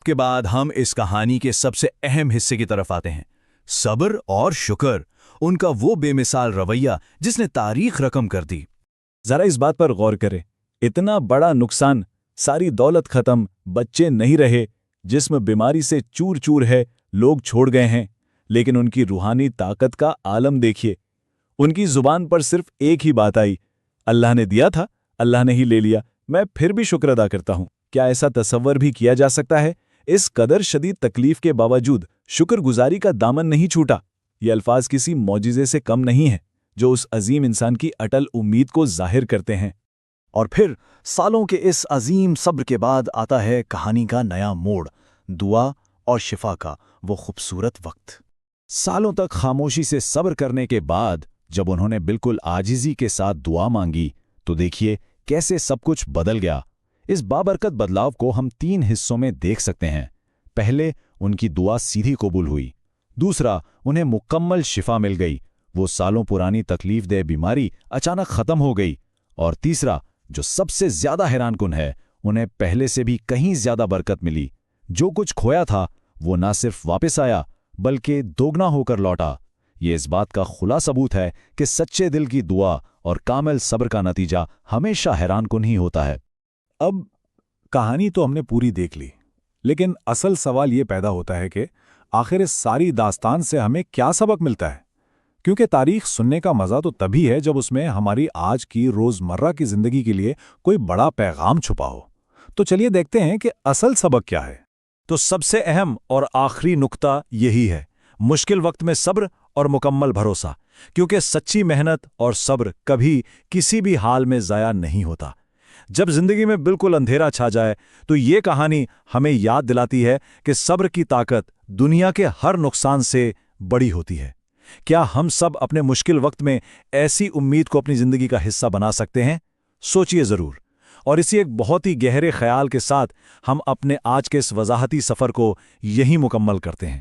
کے بعد ہم اس کہانی کے سب سے اہم حصے کی طرف آتے ہیں، صبر اور شکر، ان کا وہ بے مثال رویہ جس نے تاریخ رقم کر دی۔ ذرا اس بات پر غور کرے، اتنا بڑا نقصان، ساری دولت ختم، بچے نہیں رہے، جسم بیماری سے چور چور ہے، لوگ چھوڑ گئے ہیں، لیکن ان کی روحانی طاقت کا عالم دیکھیے۔ ان کی زبان پر صرف ایک ہی بات آئی، اللہ نے دیا تھا، اللہ نے ہی لے لیا، میں پھر بھی شکر ادا کرتا ہوں۔ کیا ایسا تصور بھی کیا جا سکتا ہے؟ اس قدر شدید تکلیف کے باوجود شکر گزاری کا دامن نہیں چھوٹا۔ یہ الفاظ کسی معجزے سے کم نہیں ہیں جو اس عظیم انسان کی اٹل امید کو ظاہر کرتے ہیں۔ اور پھر سالوں کے اس عظیم صبر کے بعد آتا ہے کہانی کا نیا موڑ، دعا اور شفا کا وہ خوبصورت وقت۔ سالوں تک خاموشی سے صبر کرنے کے بعد جب انہوں نے بالکل عاجزی کے ساتھ دعا مانگی تو دیکھیے کیسے سب کچھ بدل گیا۔ اس بابرکت بدلاؤ کو ہم 3 حصوں میں دیکھ سکتے ہیں۔ پہلے، ان کی دعا سیدھی قبول ہوئی۔ دوسرا، انہیں مکمل شفا مل گئی، وہ سالوں پرانی تکلیف دہ بیماری اچانک ختم ہو گئی۔ اور تیسرا، جو سب سے زیادہ حیران کن ہے، انہیں پہلے سے بھی کہیں زیادہ برکت ملی۔ جو کچھ کھویا تھا وہ نہ صرف واپس آیا بلکہ دوگنا ہو کر لوٹا۔ یہ اس بات کا کھلا ثبوت ہے کہ سچے دل کی دعا اور کامل صبر کا نتیجہ ہمیشہ حیران کن ہی ہوتا ہے۔ اب کہانی تو ہم نے پوری دیکھ لی، لیکن اصل سوال یہ پیدا ہوتا ہے کہ آخر اس ساری داستان سے ہمیں کیا سبق ملتا ہے؟ کیونکہ تاریخ سننے کا مزہ تو تبھی ہے جب اس میں ہماری آج کی روزمرہ کی زندگی کے لیے کوئی بڑا پیغام چھپا ہو۔ تو چلیے دیکھتے ہیں کہ اصل سبق کیا ہے۔ تو سب سے اہم اور آخری نقطہ یہی ہے، مشکل وقت میں صبر اور مکمل بھروسہ، کیونکہ سچی محنت اور صبر کبھی کسی بھی حال میں ضائع نہیں ہوتا۔ جب زندگی میں بالکل اندھیرا چھا جائے تو یہ کہانی ہمیں یاد دلاتی ہے کہ صبر کی طاقت دنیا کے ہر نقصان سے بڑی ہوتی ہے۔ کیا ہم سب اپنے مشکل وقت میں ایسی امید کو اپنی زندگی کا حصہ بنا سکتے ہیں؟ سوچئے ضرور۔ اور اسی ایک بہت ہی گہرے خیال کے ساتھ ہم اپنے آج کے اس وضاحتی سفر کو یہیں مکمل کرتے ہیں۔